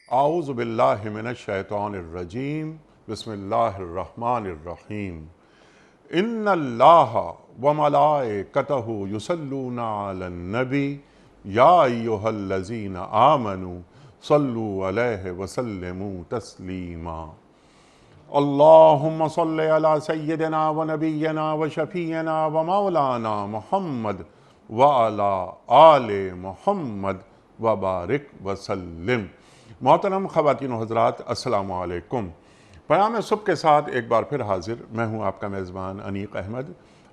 اعوذ باللہ من الشیطان الرجیم بسم اللہ الرحمن الرحیم ان اللہ وملائکتہ یصلون علی النبی یا ایہا الذین آمنوا صلوا علیہ وسلموا تسلیما اللہم صلی علی سیدنا ونبینا وشفیعنا ومولانا محمد وعلی آل محمد وبارک وسلم۔ محترم خواتین و حضرات، السلام علیکم۔ پیام صبح کے ساتھ ایک بار پھر حاضر میں ہوں آپ کا میزبان انیق احمد۔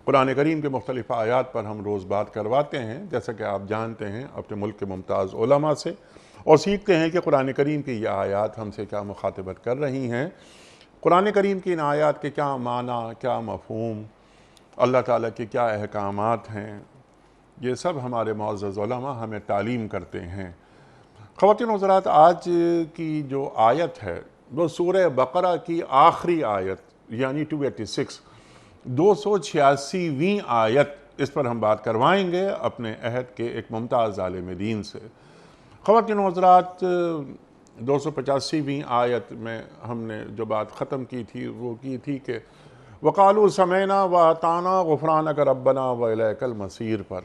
قرآن کریم کے مختلف آیات پر ہم روز بات کرواتے ہیں، جیسا کہ آپ جانتے ہیں اپنے ملک کے ممتاز علماء سے، اور سیکھتے ہیں کہ قرآن کریم کی یہ آیات ہم سے کیا مخاطبت کر رہی ہیں، قرآن کریم کی ان آیات کے کیا معنی، کیا مفہوم، اللہ تعالیٰ کے کیا احکامات ہیں، یہ سب ہمارے معزز علماء ہمیں تعلیم کرتے ہیں۔ خواتین و حضرات، آج کی جو آیت ہے وہ سورہ بقرہ کی آخری آیت یعنی 286 286ویں آیت، اس پر ہم بات کروائیں گے اپنے عہد کے ایک ممتاز عالم دین سے۔ خواتین و حضرات، 285ویں آیت میں ہم نے جو بات ختم کی تھی وہ کی تھی کہ وَقَالُوا سَمِعْنَا وَأَطَعْنَا غُفْرَانَكَ رَبَّنَا وَإِلَيْكَ الْمَصِيرُ پر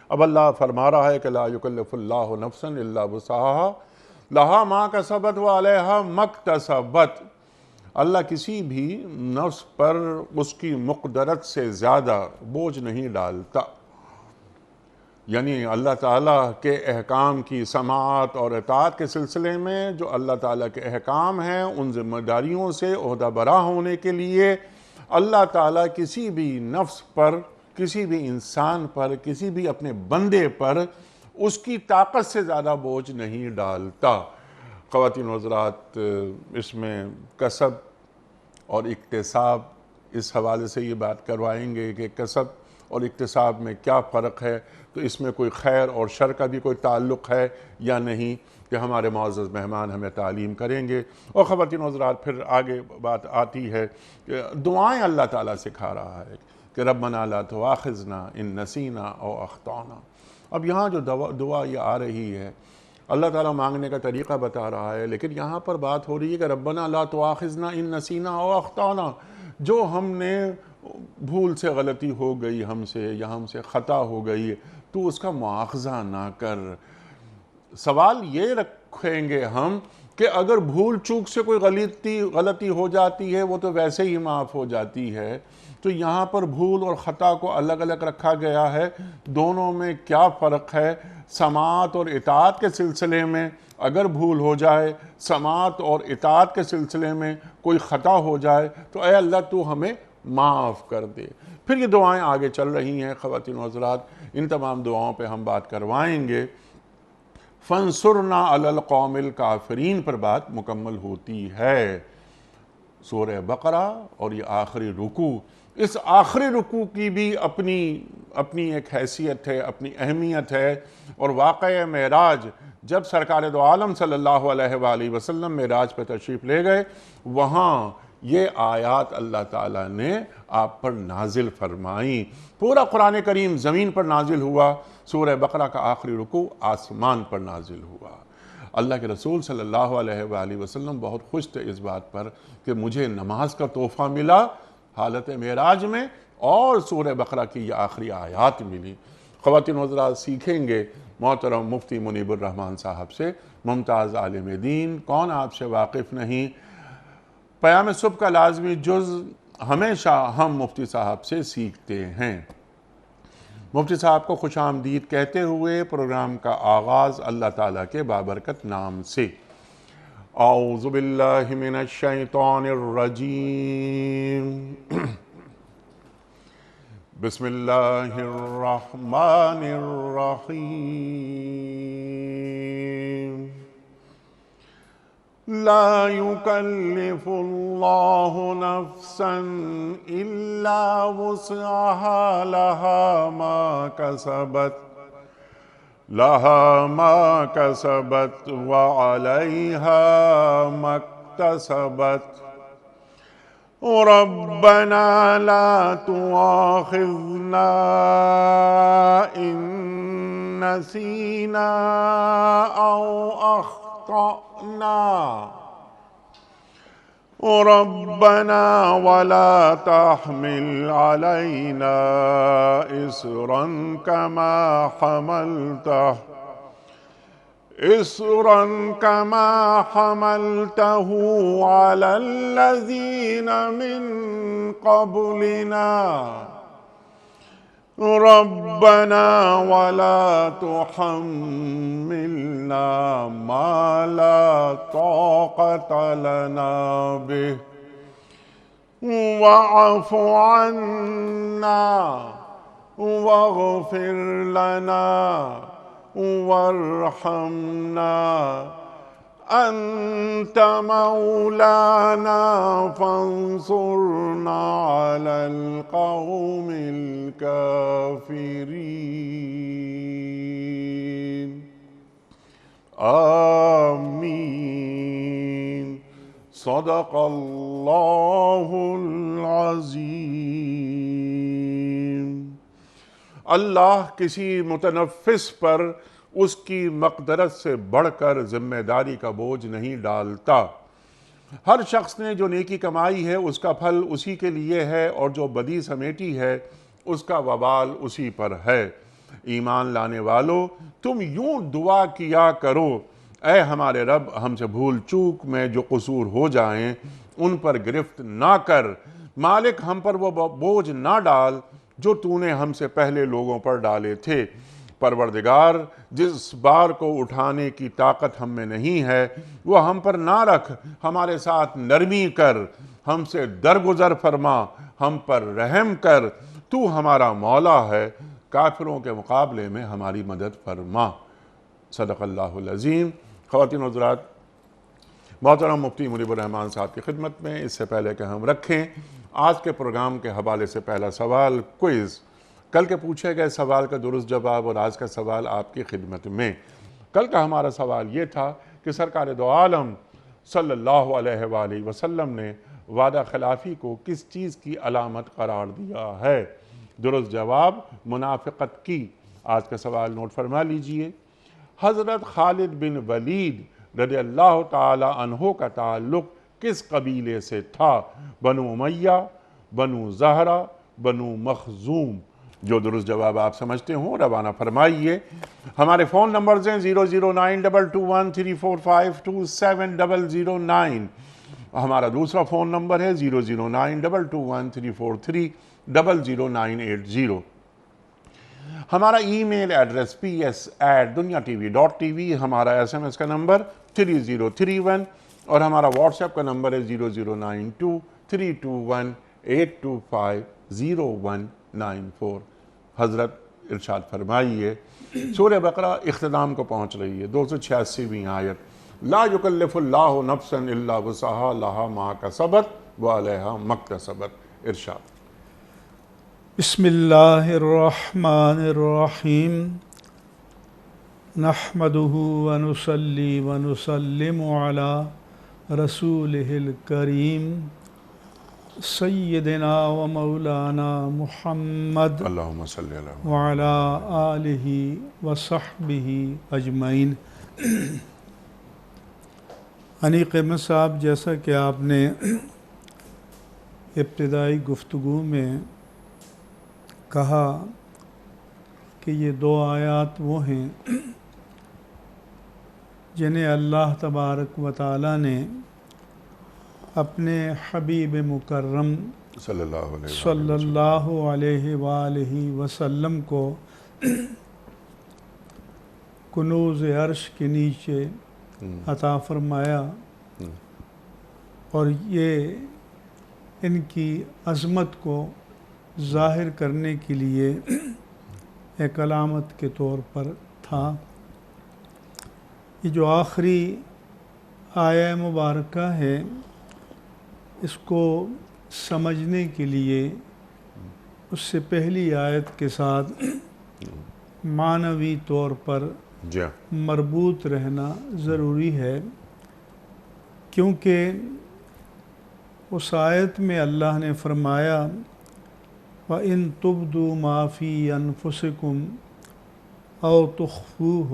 اب اللہ فرما رہا ہے کہ لا یکلف اللہ نفسا الا وسعها لہا ما کسبت وعلیہا ما اکتسبت۔ اللہ کسی بھی نفس پر اس کی مقدرت سے زیادہ بوجھ نہیں ڈالتا، یعنی اللہ تعالیٰ کے احکام کی سماعت اور اطاعت کے سلسلے میں جو اللہ تعالیٰ کے احکام ہیں ان ذمہ داریوں سے عہدہ برا ہونے کے لیے اللہ تعالیٰ کسی بھی نفس پر، کسی بھی انسان پر، کسی بھی اپنے بندے پر اس کی طاقت سے زیادہ بوجھ نہیں ڈالتا۔ خواتین و حضرات، اس میں کسب اور اکتساب، اس حوالے سے یہ بات کروائیں گے کہ کسب اور اکتساب میں کیا فرق ہے، تو اس میں کوئی خیر اور شر کا بھی کوئی تعلق ہے یا نہیں، کہ ہمارے معزز مہمان ہمیں تعلیم کریں گے۔ اور خواتین و حضرات، پھر آگے بات آتی ہے کہ دعائیں اللہ تعالیٰ سکھا رہا ہے کہ ربنا لا تؤاخذنا ان نسینا او اخطانا۔ اب یہاں جو دعا یہ آ رہی ہے، اللہ تعالیٰ مانگنے کا طریقہ بتا رہا ہے، لیکن یہاں پر بات ہو رہی ہے کہ ربنا لا تؤاخذنا ان نسینا او اخطانا، جو ہم نے بھول سے غلطی ہو گئی ہم سے یا ہم سے خطا ہو گئی تو اس کا مواخذہ نہ کر۔ سوال یہ رکھیں گے ہم کہ اگر بھول چوک سے کوئی غلطی ہو جاتی ہے وہ تو ویسے ہی معاف ہو جاتی ہے، تو یہاں پر بھول اور خطا کو الگ الگ رکھا گیا ہے، دونوں میں کیا فرق ہے؟ سماعت اور اطاعت کے سلسلے میں اگر بھول ہو جائے، سماعت اور اطاعت کے سلسلے میں کوئی خطا ہو جائے تو اے اللہ تو ہمیں معاف کر دے۔ پھر یہ دعائیں آگے چل رہی ہیں خواتین و حضرات، ان تمام دعاؤں پہ ہم بات کروائیں گے۔ فَانْصُرْنَا عَلَى الْقَوْمِ الْكَافِرِينَ پر بات مکمل ہوتی ہے۔ سورہ بقرہ اور یہ آخری رکوع، اس آخری رکوع کی بھی اپنی ایک حیثیت ہے، اپنی اہمیت ہے، اور واقعہ معراج جب سرکار دو عالم صلی اللہ علیہ وآلہ وسلم معراج پہ تشریف لے گئے، وہاں یہ آیات اللہ تعالیٰ نے آپ پر نازل فرمائیں۔ پورا قرآن کریم زمین پر نازل ہوا، سورہ بقرہ کا آخری رکوع آسمان پر نازل ہوا۔ اللہ کے رسول صلی اللہ علیہ وآلہ وسلم بہت خوش تھے اس بات پر کہ مجھے نماز کا تحفہ ملا حالت معراج میں، اور سورہ بقرہ کی یہ آخری آیات ملی۔ خواتین و حضرات، سیکھیں گے محترم مفتی منیب الرحمن صاحب سے، ممتاز عالم دین، کون آپ سے واقف نہیں۔ پیام صبح کا لازمی جز ہمیشہ ہم مفتی صاحب سے سیکھتے ہیں۔ مفتی صاحب کو خوش آمدید کہتے ہوئے پروگرام کا آغاز اللہ تعالیٰ کے بابرکت نام سے۔ اعوذ باللہ من الشیطان الرجیم، بسم اللہ الرحمن الرحیم۔ لا يكلف الله نفسا إلا وسعها لها ما كسبت وعليها ما اكتسبت ربنا لا تؤاخذنا إن نسينا أو أخطأنا أخطأنا ربنا ولا تحمل علينا إصرا كما حملته على الذين من قبلنا ربنا ولا تحملنا ما لا طاقة لنا به واعف عنا واغفر لنا وارحمنا أنت مولانا فانصرنا على القوم الكافرين آمين صدق اللہ العظیم۔ اللہ کسی متنفس پر اس کی مقدرت سے بڑھ کر ذمہ داری کا بوجھ نہیں ڈالتا۔ ہر شخص نے جو نیکی کمائی ہے اس کا پھل اسی کے لیے ہے، اور جو بدی سمیٹی ہے اس کا وبال اسی پر ہے۔ ایمان لانے والو، تم یوں دعا کیا کرو: اے ہمارے رب، ہم سے بھول چوک میں جو قصور ہو جائیں ان پر گرفت نہ کر۔ مالک، ہم پر وہ بوجھ نہ ڈال جو تو نے ہم سے پہلے لوگوں پر ڈالے تھے۔ پروردگار، جس بار کو اٹھانے کی طاقت ہم میں نہیں ہے وہ ہم پر نہ رکھ، ہمارے ساتھ نرمی کر، ہم سے درگزر فرما، ہم پر رحم کر، تو ہمارا مولا ہے، کافروں کے مقابلے میں ہماری مدد فرما۔ صدق اللہ العظیم۔ خواتین و حضرات، محترم مفتی منیب الرحمان صاحب کی خدمت میں اس سے پہلے کہ ہم رکھیں آج کے پروگرام کے حوالے سے پہلا سوال کوئز، کل کے پوچھے گئے سوال کا درست جواب اور آج کا سوال آپ کی خدمت میں۔ کل کا ہمارا سوال یہ تھا کہ سرکار دو عالم صلی اللہ علیہ وآلہ وسلم نے وعدہ خلافی کو کس چیز کی علامت قرار دیا ہے؟ درست جواب منافقت کی۔ آج کا سوال نوٹ فرما لیجئے۔ حضرت خالد بن ولید رضی اللہ تعالی عنہ کا تعلق کس قبیلے سے تھا؟ بنو امیہ، بنو زہرہ، بنو مخزوم؟ جو درست جواب آپ سمجھتے ہوں روانہ فرمائیے۔ ہمارے فون نمبرز ہیں 0092213452709۔ ہمارا دوسرا فون نمبر ہے 009221343000980۔ ہمارا ای میل ایڈریس ps@duniatv.tv، ہمارا SMS کا نمبر 3031 اور ہمارا واٹس ایپ کا نمبر ہے 009232182509194۔ حضرت ارشاد فرمائیے۔ سورہ بقرہ اختتام کو پہنچ رہی ہے، 286ویں آیت۔ لا یکلف اللہ نفسا الا وسعہا لہا ما کسبت وعلیہا ما اکتسبت۔ ارشاد۔ بسم اللہ الرحمن الرحیم، نحمدہ ونصلی ونسلم علی رسولہ الکریم سیدنا و مولانا محمد اللہم صلی اللہ وعلی آلہ وصحبہ اجمعین۔ انیق احمد صاحب، جیسا کہ آپ نے ابتدائی گفتگو میں کہا کہ یہ دو آیات وہ ہیں جنہیں اللہ تبارک و تعالیٰ نے اپنے حبیب مکرم صلی اللہ علیہ وآلہ وسلم کو کنوز عرش کے نیچے عطا فرمایا، اور یہ ان کی عظمت کو ظاہر کرنے کے لیے ایک علامت کے طور پر تھا۔ یہ جو آخری آیہ مبارکہ ہے، اس کو سمجھنے کے لیے اس سے پہلی آیت کے ساتھ معنوی طور پر مربوط رہنا ضروری ہے، کیونکہ اس آیت میں اللہ نے فرمایا وَإِن تُبْدُوا مَا فِي أَنفُسِكُمْ أَوْ تُخْفُوهُ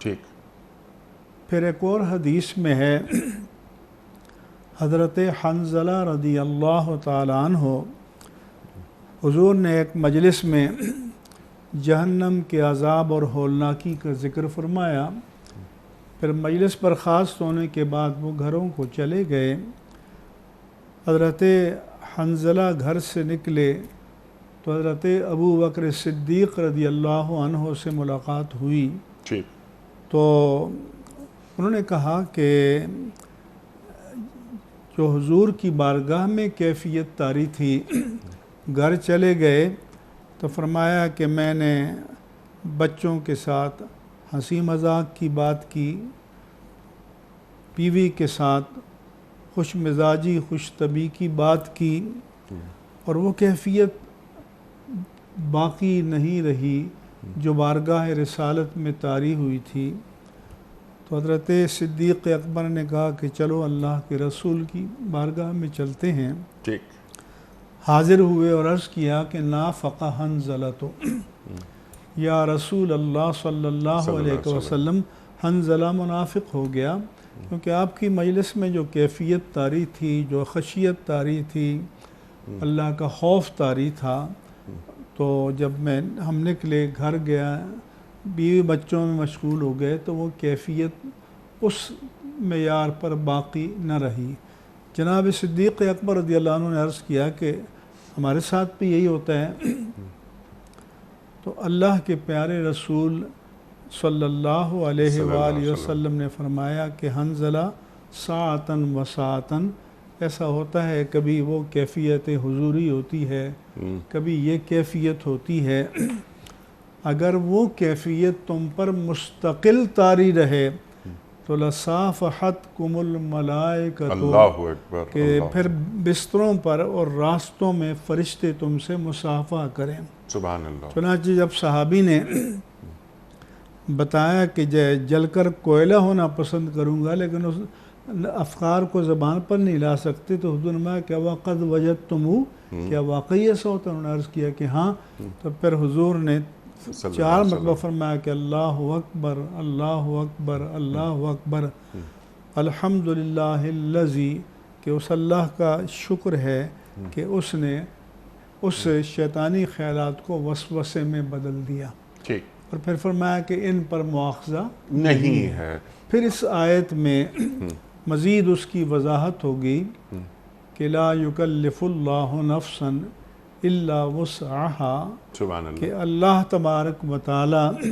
ٹھیک. پھر ایک اور حدیث میں ہے حضرت حنظلہ رضی اللہ تعالیٰ عنہ حضور نے ایک مجلس میں جہنم کے عذاب اور ہولناکی کا ذکر فرمایا. پھر مجلس پر خاص ہونے کے بعد وہ گھروں کو چلے گئے. حضرت حنظلہ گھر سے نکلے تو حضرت ابو بکر صدیق رضی اللہ عنہ سے ملاقات ہوئی. ٹھیک. تو انہوں نے کہا کہ جو حضور کی بارگاہ میں کیفیت طاری تھی، گھر چلے گئے تو فرمایا کہ میں نے بچوں کے ساتھ ہنسی مذاق کی بات کی، بیوی کے ساتھ خوش مزاجی خوش طبعی کی بات کی، اور وہ کیفیت باقی نہیں رہی جو بارگاہ رسالت میں طاری ہوئی تھی. تو حضرت صدیق اکبر نے کہا کہ چلو اللہ کے رسول کی بارگاہ میں چلتے ہیں. ٹھیک. حاضر ہوئے اور عرض کیا کہ نافق حنظلہ تو یا رسول اللہ صلی اللہ علیہ وسلم، حنظلہ منافق ہو گیا، کیونکہ آپ کی مجلس میں جو کیفیت طاری تھی، جو خشیت طاری تھی، اللہ کا خوف طاری تھا، تو جب ہم نکلے گھر گیا، بیوی بچوں میں مشغول ہو گئے تو وہ کیفیت اس معیار پر باقی نہ رہی. جناب صدیق اکبر رضی اللہ عنہ نے عرض کیا کہ ہمارے ساتھ بھی یہی ہوتا ہے. تو اللہ کے پیارے رسول صلی اللہ علیہ وآلہ وسلم نے فرمایا کہ حنظلہ ساعتاً و ساعتاً، ایسا ہوتا ہے کبھی وہ کیفیت حضوری ہوتی ہے، کبھی یہ کیفیت ہوتی ہے. اگر وہ کیفیت تم پر مستقل طاری رہے تو لصافحتکم الملائکۃ، اللہ اکبر، کہ پھر بستروں پر اور راستوں میں فرشتے تم سے مصافحہ کریں. سبحان اللہ. چنانچہ جب صحابی نے بتایا کہ جل کر کوئلہ ہونا پسند کروں گا لیکن اس افکار کو زبان پر نہیں لا سکتے، تو حضور نے فرمایا کہ وقد وجدتموہ، کیا واقعی ایسا ہوتا؟ انہوں نے عرض کیا کہ ہاں. تو پھر حضور نے 4 مرتبہ فرمایا کہ اللہ اکبر اللہ اکبر اللہ اکبر، الحمدللہ الذی، کہ اس اللہ کا شکر ہے کہ اس نے اس شیطانی خیالات کو وسوسے میں بدل دیا. ٹھیک. اور پھر فرمایا کہ ان پر مواخذہ نہیں ہے. پھر اس آیت میں مزید اس کی وضاحت ہوگی کہ لا یکلف اللہ نفسا الا وسعها، سبحان اللہ. کہ اللہ تبارک و تعالی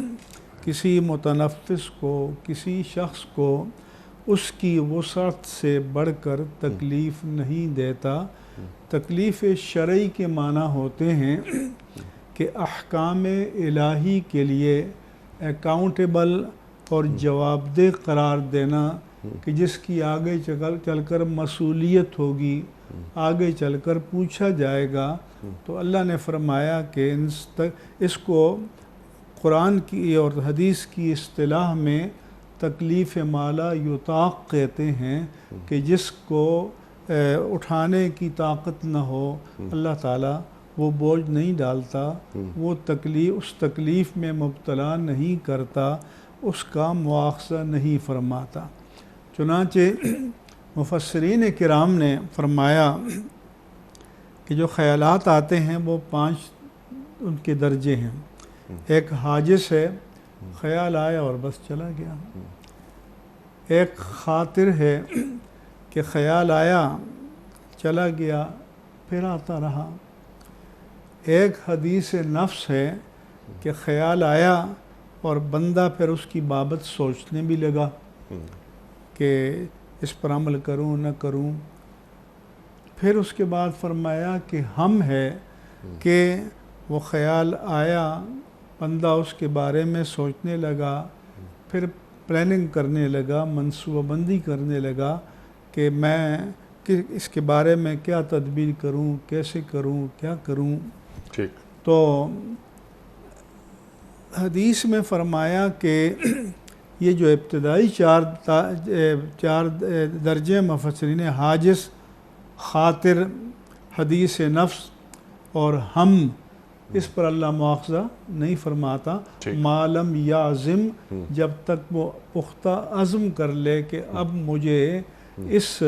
کسی متنفس کو، کسی شخص کو اس کی وسعت سے بڑھ کر تکلیف نہیں دیتا. تکلیف شرعی کے معنی ہوتے ہیں کہ احکام الہی کے لیے اکاؤنٹیبل اور جواب دہ قرار دینا، کہ جس کی آگے چل کر مسئولیت ہوگی، آگے چل کر پوچھا جائے گا. تو اللہ نے فرمایا کہ اس کو قرآن کی اور حدیث کی اصطلاح میں تکلیف مالا یطاق کہتے ہیں، کہ جس کو اٹھانے کی طاقت نہ ہو، اللہ تعالیٰ وہ بوجھ نہیں ڈالتا، وہ اس تکلیف میں مبتلا نہیں کرتا، اس کا مواخذہ نہیں فرماتا. چنانچہ مفسرین کرام نے فرمایا کہ جو خیالات آتے ہیں وہ 5 ان کے درجے ہیں. ایک حاجس ہے، خیال آیا اور بس چلا گیا. ایک خاطر ہے کہ خیال آیا چلا گیا پھر آتا رہا. ایک حدیث نفس ہے کہ خیال آیا اور بندہ پھر اس کی بابت سوچنے بھی لگا کہ اس پر عمل کروں نہ کروں. پھر اس کے بعد فرمایا کہ ہم ہے کہ وہ خیال آیا، بندہ اس کے بارے میں سوچنے لگا، پھر پلاننگ کرنے لگا، منصوبہ بندی کرنے لگا کہ میں اس کے بارے میں کیا تدبیر کروں، کیسے کروں، کیا کروں. ٹھیک. تو حدیث میں فرمایا کہ یہ جو ابتدائی 4 درجے مفسرین، حاجس، خاطر، حدیث نفس اور ہم، اس پر اللہ مواخذہ نہیں فرماتا معلم یعزم، جب تک وہ پختہ عزم کر لے کہ اب مجھے اس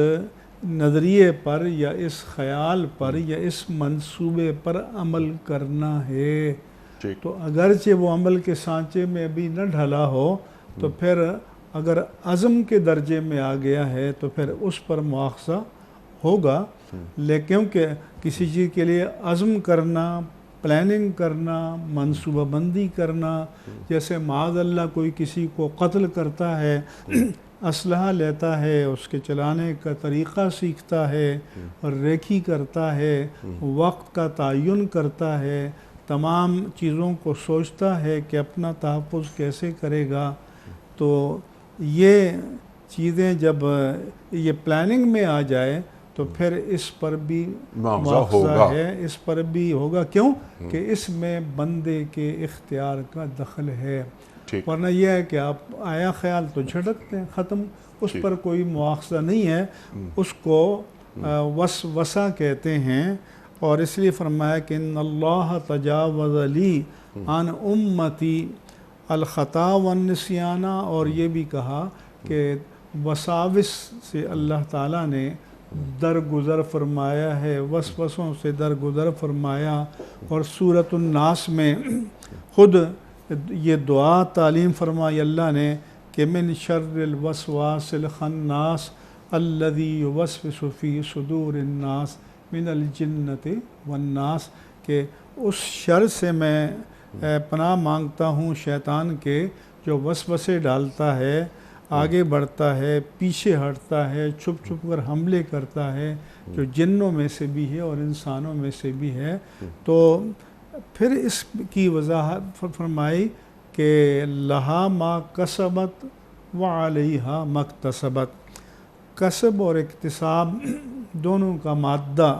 نظریے پر یا اس خیال پر یا اس منصوبے پر عمل کرنا ہے۔ تو اگرچہ وہ عمل کے سانچے میں ابھی نہ ڈھلا ہو تو پھر اگر عزم کے درجے میں آ گیا ہے تو پھر اس پر مواخذہ ہوگا، لیکن کہ کسی چیز کے لیے عزم کرنا، پلاننگ کرنا، منصوبہ بندی کرنا، جیسے معاذ اللہ کوئی کسی کو قتل کرتا ہے، اسلحہ لیتا ہے، اس کے چلانے کا طریقہ سیکھتا ہے اور ریکھی کرتا ہے، وقت کا تعین کرتا ہے، تمام چیزوں کو سوچتا ہے کہ اپنا تحفظ کیسے کرے گا، تو یہ چیزیں جب یہ پلاننگ میں آ جائے تو پھر اس پر بھی مواخذہ ہے، اس پر بھی ہوگا۔ کیوں کہ اس میں بندے کے اختیار کا دخل ہے، ورنہ یہ ہے کہ آپ آیا خیال تو جھٹکتے ہیں، ختم، اس پر کوئی مواخذہ نہیں ہے، اس کو وسوسہ کہتے ہیں۔ اور اس لیے فرمایا کہ ان اللہ تجاوز لی عن امتی الخطا والنسیان، اور یہ بھی کہا کہ وساوس سے اللہ تعالیٰ نے درگزر فرمایا ہے، وسوسوں سے درگزر فرمایا۔ اور سورۃ الناس میں خود یہ دعا تعلیم فرمائی اللہ نے کہ من شر الوسواس الخناس الذی یوسوس فی صدور الناس من الجنۃ والناس، کہ اس شر سے میں پناہ مانگتا ہوں شیطان کے جو وسوسے ڈالتا ہے، آگے بڑھتا ہے، پیچھے ہٹتا ہے، چھپ چھپ کر حملے کرتا ہے، جو جنوں میں سے بھی ہے اور انسانوں میں سے بھی ہے۔ تو پھر اس کی وضاحت فرمائی کہ لہا ما کسبت وعلیہا ما اکتسبت، کسب اور اکتساب دونوں کا مادہ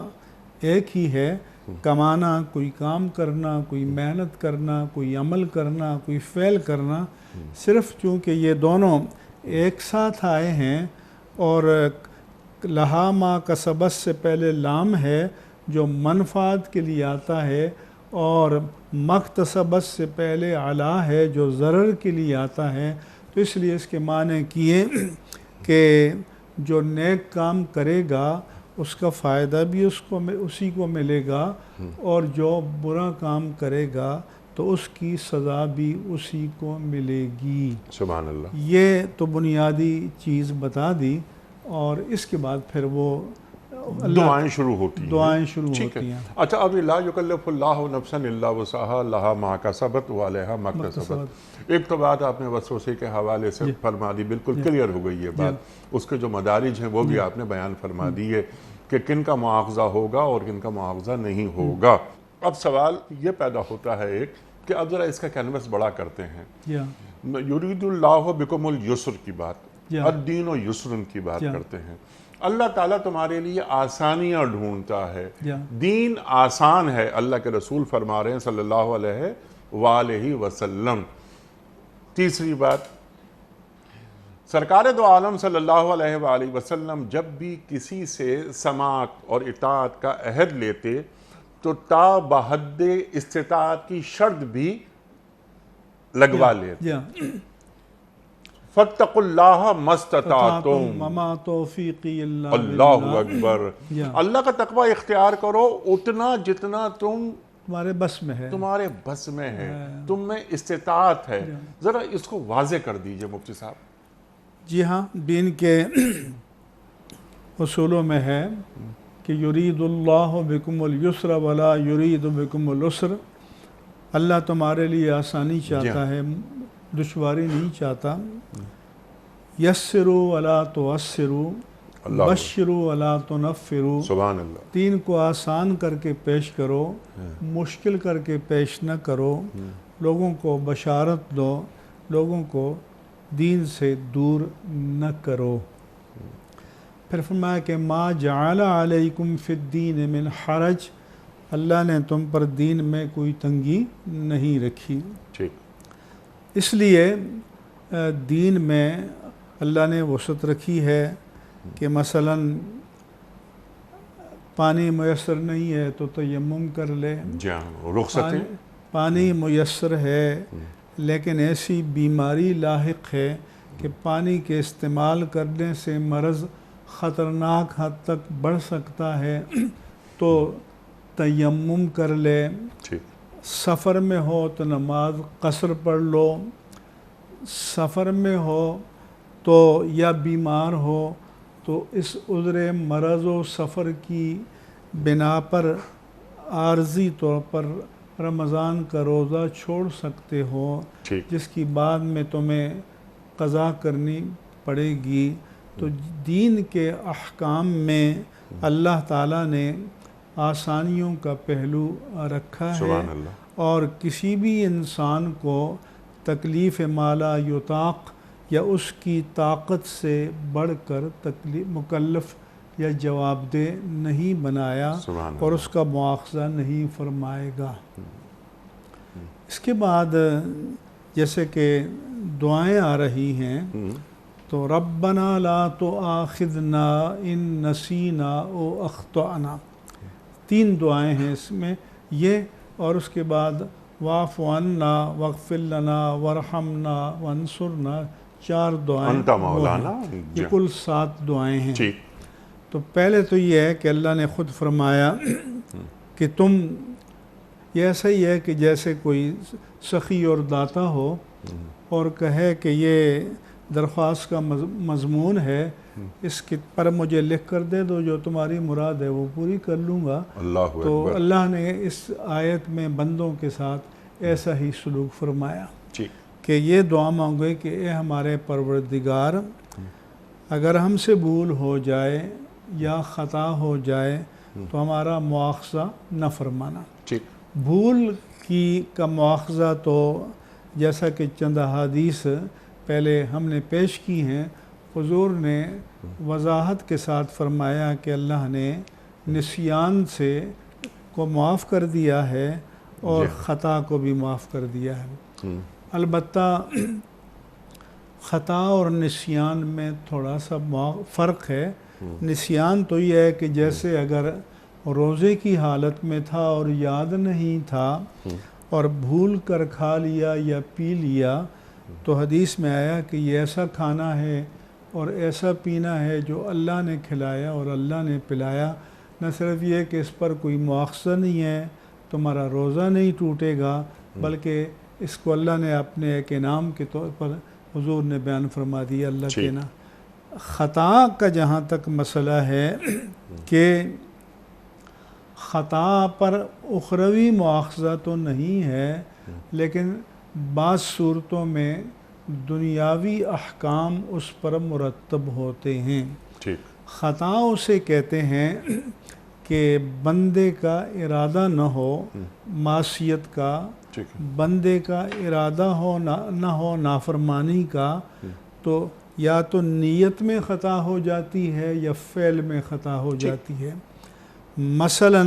ایک ہی ہے، کمانا، کوئی کام کرنا، کوئی محنت کرنا، کوئی عمل کرنا، کوئی فعل کرنا، صرف چونکہ یہ دونوں ایک ساتھ آئے ہیں، اور لہا ما کسبت سے پہلے لام ہے جو منفعت کے لیے آتا ہے، اور مکتسبت سے پہلے علا ہے جو ضرر کے لیے آتا ہے، تو اس لیے اس کے معنی کیے کہ جو نیک کام کرے گا اس کا فائدہ بھی اسی کو ملے گا، اور جو برا کام کرے گا تو اس کی سزا بھی اسی کو ملے گی۔ سبحان اللہ۔ یہ تو بنیادی چیز بتا دی، اور اس کے بعد پھر وہ دعائیں شروع ہوتی ہیں۔ اچھا، اب لا یکلف اللہ نفسا الا وسعہا لہا ما کسبت وعلیہا ما اکتسبت، ایک تو بات آپ نے وسوسے کے حوالے سے فرما دی، بالکل کلیئر ہو گئی یہ بات، اس کے جو مدارج ہیں وہ بھی آپ نے بیان فرما دی ہے کہ کن کا مواخذہ ہوگا اور کن کا مواخذہ نہیں ہوگا۔ اب سوال یہ پیدا ہوتا ہے ایک کہ اب ذرا اس کا کینوس بڑا کرتے ہیں، یرید اللہ بکم اليسر کی بات، الدین و یسر کی بات کرتے ہیں۔ اللہ تعالیٰ تمہارے لیے آسانیاں ڈھونڈتا ہے، دین آسان ہے، اللہ کے رسول فرما رہے ہیں صلی اللہ علیہ وآلہ وسلم۔ تیسری بات، سرکار دو عالم صلی اللہ علیہ وآلہ وسلم جب بھی کسی سے سماعت اور اطاعت کا عہد لیتے تو تا بحد استطاعت کی شرط بھی لگوا لیتے، فَاتَّقُوا اللَّهَ مَا اسْتَطَعْتُمْ وَمَا تَوْفِيقِي إِلَّا اللہ اکبر، اللہ کا تقوی اختیار کرو اتنا جتنا تمہارے بس میں ہے، تمہارے بس میں ہے، تم میں استطاعت ہے۔ ذرا اس کو واضح کر دیجئے مفتی صاحب۔ جی ہاں، دین کے اصولوں میں ہے کہ یرید اللہ بکم اليسر ولا یرید بکم العسر، اللہ تمہارے لیے آسانی چاہتا ہے، دشواری نہیں چاہتا۔ یسروا ولا تعسروا، بشروا ولا تنفروا، سبحان اللہ، دین کو آسان کر کے پیش کرو، مشکل کر کے پیش نہ کرو، لوگوں کو بشارت دو، لوگوں کو دین سے دور نہ کرو۔ پھر فرمایا کہ ما جعل علیکم فی الدین من حرج، اللہ نے تم پر دین میں کوئی تنگی نہیں رکھی۔ اس لیے دین میں اللہ نے وسعت رکھی ہے کہ مثلا پانی میسر نہیں ہے تو تیمم کر لے. جی ہاں، رخصتیں پانی میسر ہے لیکن ایسی بیماری لاحق ہے کہ پانی کے استعمال کرنے سے مرض خطرناک حد تک بڑھ سکتا ہے تو تیمم کر لے. ٹھیک. سفر میں ہو تو نماز قصر پڑھ لو. سفر میں ہو تو یا بیمار ہو تو اس عذر مرض و سفر کی بنا پر عارضی طور پر رمضان کا روزہ چھوڑ سکتے ہو، جس کی بعد میں تمہیں قضا کرنی پڑے گی. تو دین کے احکام میں اللہ تعالیٰ نے آسانیوں کا پہلو رکھا ہے اور کسی بھی انسان کو تکلیف ما لا یطاق یا اس کی طاقت سے بڑھ کر مکلف یا جواب دہ نہیں بنایا اور اس کا مواخذہ نہیں فرمائے گا. اس کے بعد جیسے کہ دعائیں آ رہی ہیں تو ربنا لا تؤاخذنا ان نسینا او اخطأنا، 3 دعائیں ہیں اس میں یہ، اور اس کے بعد واعف عنا واغفر لنا وارحمنا وانصرنا، 4 دعائیں انت مولانا. یہ کل 7 دعائیں ہیں. تو پہلے تو یہ ہے کہ اللہ نے خود فرمایا کہ تم، یہ ایسا ہی ہے کہ جیسے کوئی سخی اور داتا ہو اور کہے کہ یہ درخواست کا مضمون ہے، اس پر مجھے لکھ کر دے دو، جو تمہاری مراد ہے وہ پوری کر لوں گا. تو اللہ نے اس آیت میں بندوں کے ساتھ ایسا ہی سلوک فرمایا کہ یہ دعا مانگے کہ اے ہمارے پروردگار، اگر ہم سے بھول ہو جائے یا خطا ہو جائے تو ہمارا مواخذہ نہ فرمانا. بھول کا مواخذہ تو جیسا کہ چند احادیث پہلے ہم نے پیش کی ہیں، حضور نے وضاحت کے ساتھ فرمایا کہ اللہ نے نسیان سے کو معاف کر دیا ہے اور خطا کو بھی معاف کر دیا ہے. البتہ خطا اور نسیان میں تھوڑا سا فرق ہے. نسیان تو یہ ہے کہ جیسے اگر روزے کی حالت میں تھا اور یاد نہیں تھا اور بھول کر کھا لیا یا پی لیا، تو حدیث میں آیا کہ یہ ایسا کھانا ہے اور ایسا پینا ہے جو اللہ نے کھلایا اور اللہ نے پلایا. نہ صرف یہ کہ اس پر کوئی مواخذہ نہیں ہے، تمہارا روزہ نہیں ٹوٹے گا، بلکہ اس کو اللہ نے اپنے ایک انعام کے طور پر حضور نے بیان فرما دیا. اللہ کے نا خطا کا جہاں تک مسئلہ ہے کہ خطا پر اخروی مواخذہ تو نہیں ہے، لیکن بعض صورتوں میں دنیاوی احکام اس پر مرتب ہوتے ہیں. خطا اسے کہتے ہیں کہ بندے کا ارادہ نہ ہو معصیت کا، بندے کا ارادہ ہو نہ ہو نافرمانی کا، تو یا تو نیت میں خطا ہو جاتی ہے یا فعل میں خطا ہو جاتی ہے. مثلا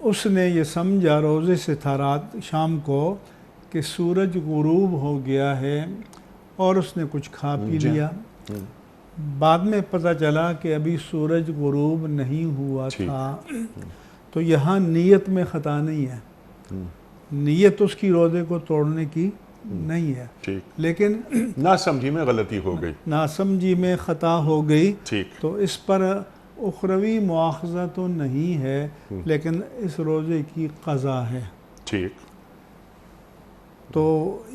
اس نے یہ سمجھا روزے سے تھا رات شام کو کہ سورج غروب ہو گیا ہے اور اس نے کچھ کھا پی لیا. بعد میں پتہ چلا کہ ابھی سورج غروب نہیں ہوا تھا، تو یہاں نیت میں خطا نہیں ہے. نیت اس کی روزے کو توڑنے کی نہیں ہے، لیکن ناسمجھی میں غلطی ہو گئی، ناسمجھی میں خطا ہو گئی. تو اس پر اخروی مواخذہ تو نہیں ہے، لیکن اس روزے کی قضا ہے. تو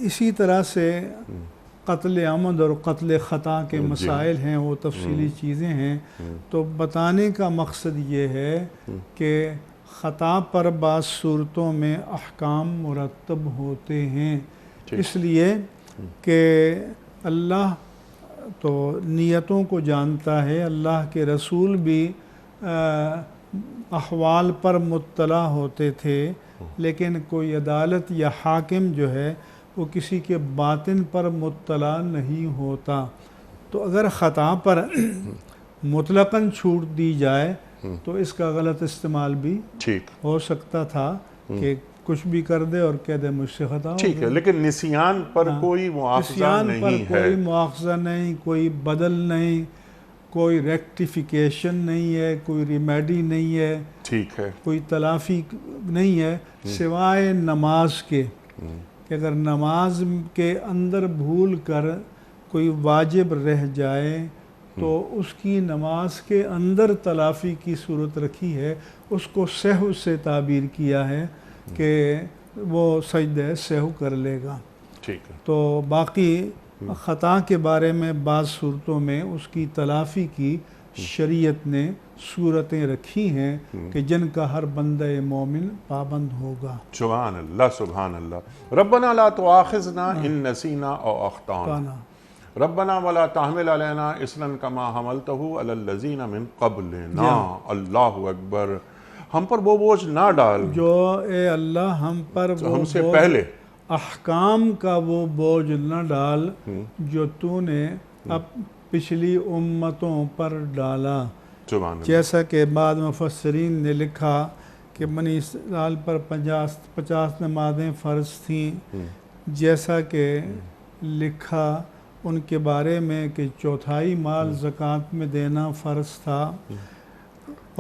اسی طرح سے قتل عمد اور قتل خطا کے مسائل ہیں، وہ تفصیلی چیزیں ہیں. تو بتانے کا مقصد یہ ہے کہ خطا پر بعض صورتوں میں احکام مرتب ہوتے ہیں، اس لیے کہ اللہ تو نیتوں کو جانتا ہے، اللہ کے رسول بھی احوال پر مطلع ہوتے تھے، لیکن کوئی عدالت یا حاکم جو ہے وہ کسی کے باطن پر مطلع نہیں ہوتا. تو اگر خطا پر مطلقاً چھوٹ دی جائے تو اس کا غلط استعمال بھی ہو سکتا تھا کہ کچھ بھی کر دے اور کہہ دے مجھ سے خطا ہو گیا. لیکن نسیان پر کوئی مواخذہ نہیں ہے، کوئی مواخذہ نہیں، کوئی بدل نہیں. کوئی ریکٹیفیکیشن نہیں ہے، کوئی ریمیڈی نہیں ہے، ٹھیک ہے، کوئی تلافی نہیں ہے سوائے نماز کے، کہ اگر نماز کے اندر بھول کر کوئی واجب رہ جائے تو اس کی نماز کے اندر تلافی کی صورت رکھی ہے، اس کو سہو سے تعبیر کیا ہے کہ وہ سجدہ سہو کر لے گا۔ ٹھیک ہے، تو باقی خطا کے بارے میں بعض صورتوں میں اس کی تلافی کی شریعت نے صورتیں رکھی ہیں کہ جن کا ہر بندہ مومن پابند ہوگا۔ سبحان اللہ، سبحان اللہ۔ ربنا لا تؤاخذنا ان نسینا او اخطانا، کانا ربنا ولا تحمل علینا اصرا کما حملته علی الذین من قبلنا۔ اللہ اکبر، ہم پر وہ بوجھ نہ ڈال جو اے اللہ ہم پر جو وہ ہم سے بوجھ، پہلے، احکام کا وہ بوجھ نہ ڈال جو تو نے اب پچھلی امتوں پر ڈالا۔ سبحان اللہ، جیسا کہ بعض مفسرین نے لکھا کہ بنی اسرائیل پر 50 نمازیں فرض تھیں، جیسا کہ لکھا ان کے بارے میں کہ چوتھائی مال زکوٰۃ میں دینا فرض تھا،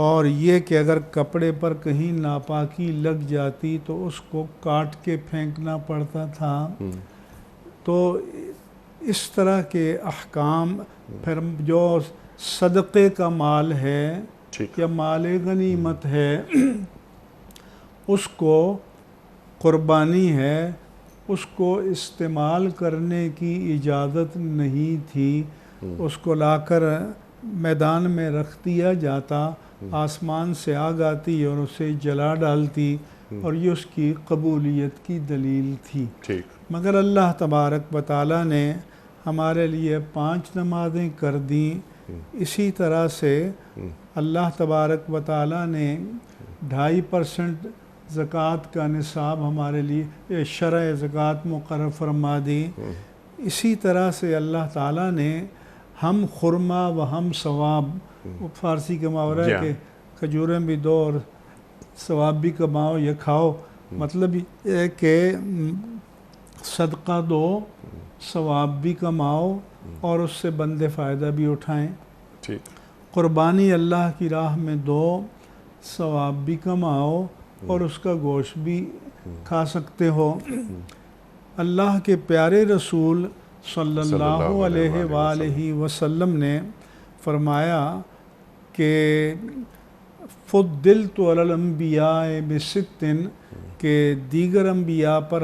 اور یہ کہ اگر کپڑے پر کہیں ناپاکی لگ جاتی تو اس کو کاٹ کے پھینکنا پڑتا تھا۔ تو اس طرح کے احکام، پھر جو صدقے کا مال ہے ٹھیک، یا مال غنیمت ہے، اس کو قربانی ہے، اس کو استعمال کرنے کی اجازت نہیں تھی، اس کو لا کر میدان میں رکھ دیا جاتا، آسمان سے آگ آتی اور اسے جلا ڈالتی، اور یہ اس کی قبولیت کی دلیل تھی۔ ٹھیک، مگر اللہ تبارک و تعالیٰ نے ہمارے لیے 5 نمازیں کر دیں۔ اسی طرح سے اللہ تبارک و تعالیٰ نے 2.5% زکوٰۃ کا نصاب ہمارے لیے شرع زکوٰۃ مقرر فرما دی۔ اسی طرح سے اللہ تعالیٰ نے ہم خرما و ہم ثواب، فارسی کا محاورہ ہے کہ کھجوریں بھی دو اور ثواب بھی کماؤ یا کھاؤ، مطلب یہ ہے کہ صدقہ دو، ثواب بھی کماؤ اور اس سے بندے فائدہ بھی اٹھائیں۔ ٹھیک، قربانی اللہ کی راہ میں دو، ثواب بھی کماؤ اور اس کا گوشت بھی کھا سکتے ہو۔ اللہ کے پیارے رسول صلی اللہ علیہ وآلہ وسلم نے فرمایا کہ فضلت علی الانبیاء بست، کہ دیگر انبیاء پر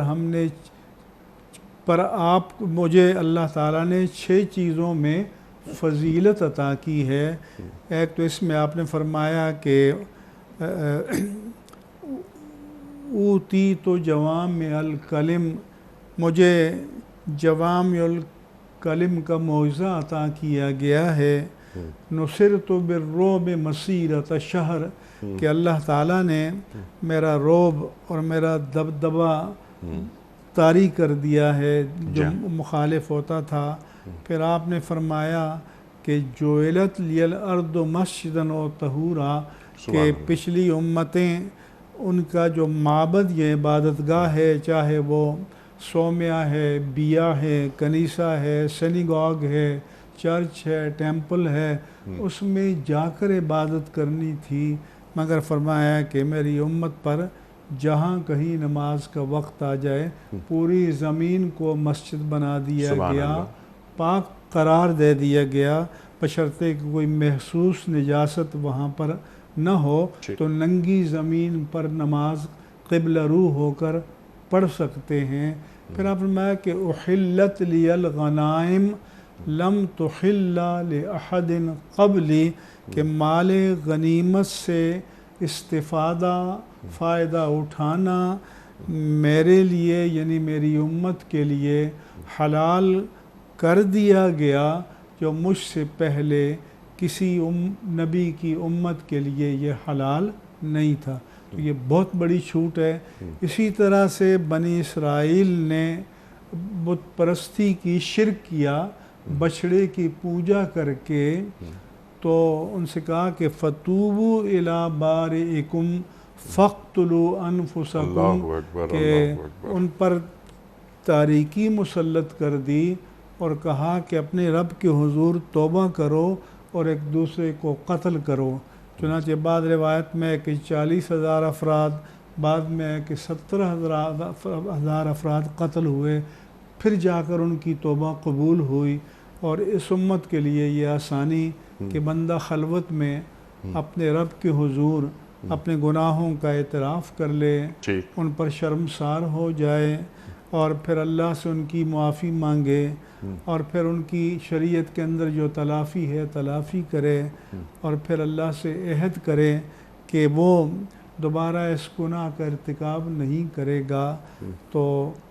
مجھے اللہ تعالیٰ نے 6 چیزوں میں فضیلت عطا کی ہے۔ ایک تو اس میں آپ نے فرمایا کہ اوتیت جوامع الکلم، مجھے جوامع الکلم کا معجزہ عطا کیا گیا ہے۔ نصرت بالرعب مسیرۃ شہر، کہ اللہ تعالیٰ نے میرا رعب اور میرا دبدبہ طاری کر دیا ہے جو مخالف ہوتا تھا۔ پھر آپ نے فرمایا کہ جعلت لی الارض مسجدا و طہورا، کہ پچھلی امتیں ان کا جو معبد یا عبادت گاہ ہے، چاہے وہ صومعہ ہے، بیہ ہے، کنیسہ ہے، سینیگاگ ہے، چرچ ہے، ٹیمپل ہے، اس میں جا کر عبادت کرنی تھی، مگر فرمایا کہ میری امت پر جہاں کہیں نماز کا وقت آ جائے پوری زمین کو مسجد بنا دیا گیا، پاک قرار دے دیا گیا، بشرطے کہ کوئی محسوس نجاست وہاں پر نہ ہو، تو ننگی زمین پر نماز قبلہ رو ہو کر پڑھ سکتے ہیں۔ پھر آپ نے فرمایا کہ احلت لی الغنائم لم تحل لأحد قبلی، کہ مال غنیمت سے استفادہ، فائدہ اٹھانا میرے لیے یعنی میری امت کے لیے حلال کر دیا گیا، جو مجھ سے پہلے کسی نبی کی امت کے لیے یہ حلال نہیں تھا۔ تو یہ بہت بڑی چھوٹ ہے۔ اسی طرح سے بنی اسرائیل نے بت پرستی کی شرک کیا، بچھڑے کی پوجا کر کے، تو ان سے کہا کہ فَتُوبُوا إِلَىٰ بَارِئِكُمْ فَاقْتُلُوا أَنفُسَكُمْ، کہ ان پر تاریکی مسلط کر دی اور کہا کہ اپنے رب کے حضور توبہ کرو اور ایک دوسرے کو قتل کرو۔ چنانچہ بعض روایت میں ہے کہ 40,000 افراد، بعد میں ہے کہ 70,000 افراد قتل ہوئے، پھر جا کر ان کی توبہ قبول ہوئی۔ اور اس امت کے لیے یہ آسانی کہ بندہ خلوت میں اپنے رب کے حضور اپنے گناہوں کا اعتراف کر لے، ان پر شرمسار ہو جائے، اور پھر اللہ سے ان کی معافی مانگے، اور پھر ان کی شریعت کے اندر جو تلافی ہے تلافی کرے، اور پھر اللہ سے عہد کرے کہ وہ دوبارہ اس گناہ کا ارتکاب نہیں کرے گا، تو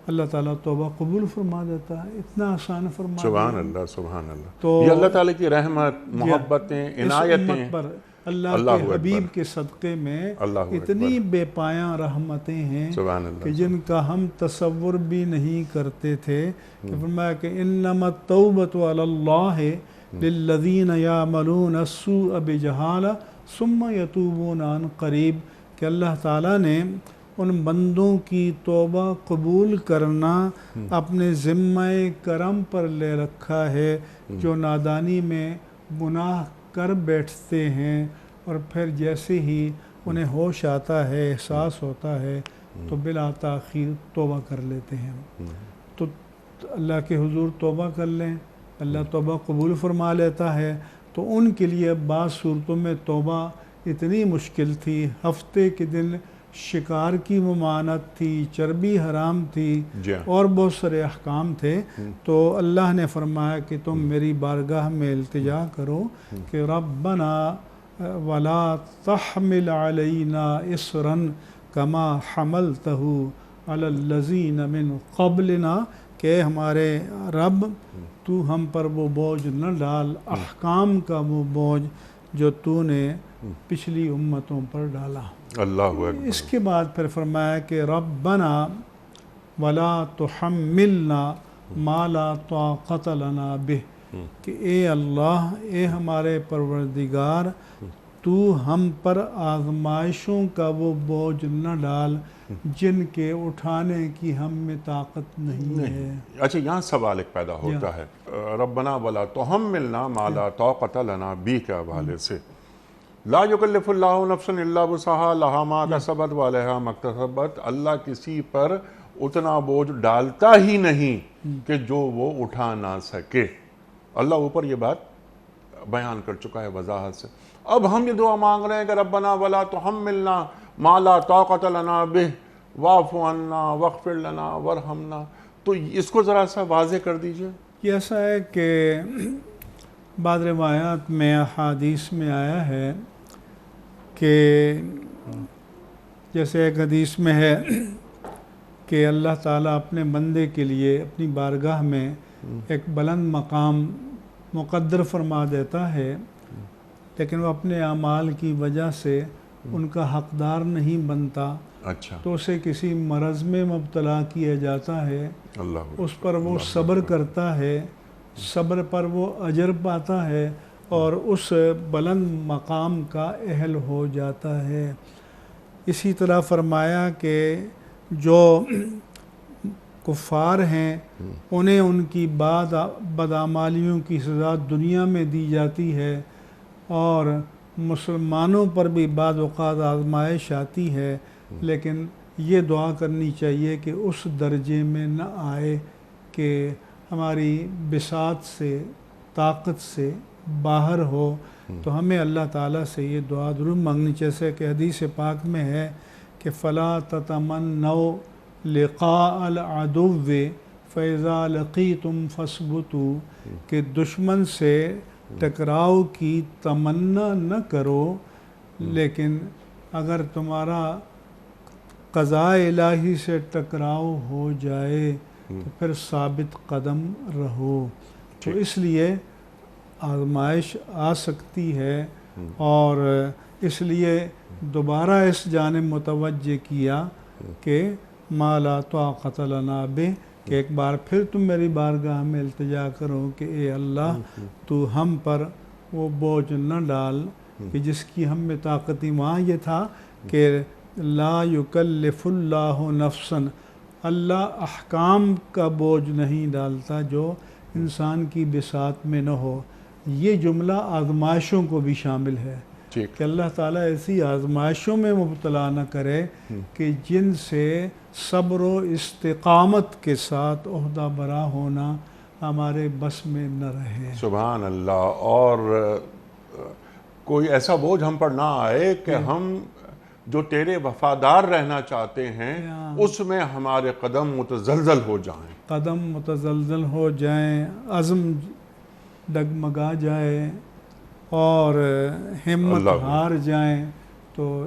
اللہ تعالیٰ توبہ قبول فرما دیتا ہے۔ اتنا آسان فرما دیتا ہے۔ سبحان اللہ، سبحان اللہ۔ تو یہ اللہ تعالیٰ کی رحمت، محبتیں، اس عنایتیں امت پر اللہ کے حبیب کے صدقے میں اتنی بے پایاں رحمتیں ہیں کہ جن کا ہم تصور بھی نہیں کرتے تھے۔ کہ فرمایا کہ انما التوبۃ علی اللہ للذین یعملون السوء بجہالہ ثم یتوبون عن قریب، کہ اللہ تعالیٰ نے ان بندوں کی توبہ قبول کرنا اپنے ذمہ کرم پر لے رکھا ہے جو نادانی میں گناہ کر بیٹھتے ہیں، اور پھر جیسے ہی انہیں ہوش آتا ہے، احساس ہوتا ہے، تو بلا تاخیر توبہ کر لیتے ہیں۔ تو اللہ کے حضور توبہ کر لیں، اللہ توبہ قبول فرما لیتا ہے۔ تو ان کے لیے بعض صورتوں میں توبہ اتنی مشکل تھی، ہفتے کے دن شکار کی ممانعت تھی، چربی حرام تھی، اور بہت سارے احکام تھے، تو اللہ نے فرمایا کہ تم میری بارگاہ میں التجا کرو کہ ربنا ولا تحمل علینا اصرا کما حملتہ علی الذین من قبلنا، کہ ہمارے رب تو ہم پر وہ بوجھ نہ ڈال، احکام کا وہ بوجھ جو تو نے پچھلی امتوں پر ڈالا۔ اللہ اکبر۔ اس کے بعد پھر فرمایا کہ ربنا ولا تحملنا ما لا طاقت لنا بہ، کہ اے اللہ، اے ہمارے پروردگار، تو ہم پر آزمائشوں کا وہ بوجھ نہ ڈال جن کے اٹھانے کی ہم میں طاقت نہیں ہے۔ اچھا، یہاں سوال ایک پیدا ہوتا ہے، ربنا ولا تحملنا ما لا طاقت لنا بہ کے حوالے سے، لا یکلف اللہ نفسا الا وسعها لہا ما کسبت وعلیہا ما اکتسبت، اللہ کسی پر اتنا بوجھ ڈالتا ہی نہیں کہ جو وہ اٹھا نہ سکے۔ اللہ اوپر یہ بات بیان کر چکا ہے وضاحت سے۔ اب ہم یہ دعا مانگ رہے ہیں کہ ربنا ولا تحملنا ما لا طاقت لنا بہ واعف عنا واغفر لنا وارحمنا، تو اس کو ذرا سا واضح کر دیجئے۔ یہ ایسا ہے کہ بعض روایات میں، احادیث میں آیا ہے کہ جیسے ایک حدیث میں ہے کہ اللہ تعالیٰ اپنے بندے کے لیے اپنی بارگاہ میں ایک بلند مقام مقدر فرما دیتا ہے، لیکن وہ اپنے اعمال کی وجہ سے ان کا حقدار نہیں بنتا، اچھا، تو اسے کسی مرض میں مبتلا کیا جاتا ہے، اللہ اس پر وہ صبر کرتا ہے، صبر پر وہ اجر پاتا ہے، اور اس بلند مقام کا اہل ہو جاتا ہے۔ اسی طرح فرمایا کہ جو کفار ہیں انہیں ان کی بدعمالیوں کی سزا دنیا میں دی جاتی ہے، اور مسلمانوں پر بھی بعض اوقات آزمائش آتی ہے، لیکن یہ دعا کرنی چاہیے کہ اس درجے میں نہ آئے کہ ہماری بساط سے، طاقت سے باہر ہو۔ تو ہمیں اللہ تعالیٰ سے یہ دعا ضرور مانگنی چاہیے، جیسے کہ حدیث پاک میں ہے کہ فَلَا تَتَمَنَّوْا لِقَاءَ الْعَدُوِّ فَإِذَا لَقِيتُمْ فَاثْبُتُوا، کہ دشمن سے ٹکراؤ کی تمنا نہ کرو، لیکن اگر تمہارا قضاء الہی سے ٹکراؤ ہو جائے تو پھر ثابت قدم رہو۔ تو اس لیے آزمائش آ سکتی ہے، اور اس لیے دوبارہ اس جانب متوجہ کیا کہ ما لا طاقت لنا بہ، کہ ایک بار پھر تم میری بارگاہ میں التجا کرو کہ اے اللہ، تو ہم پر وہ بوجھ نہ ڈال کہ جس کی ہم میں طاقت ہی۔ وہاں یہ تھا کہ لا یکلف اللہ نفسا، اللہ احکام کا بوجھ نہیں ڈالتا جو انسان کی بساط میں نہ ہو، یہ جملہ آزمائشوں کو بھی شامل ہے ٹھیک، کہ اللہ تعالیٰ ایسی آزمائشوں میں مبتلا نہ کرے کہ جن سے صبر و استقامت کے ساتھ عہدہ برا ہونا ہمارے بس میں نہ رہے۔ سبحان اللہ۔ اور کوئی ایسا بوجھ ہم پر نہ آئے کہ ہم جو تیرے وفادار رہنا چاہتے ہیں اس میں ہمارے قدم متزلزل ہو جائیں، قدم متزلزل ہو جائیں، عزم ڈگمگا جائے اور ہمت اللہ ہار جائیں، تو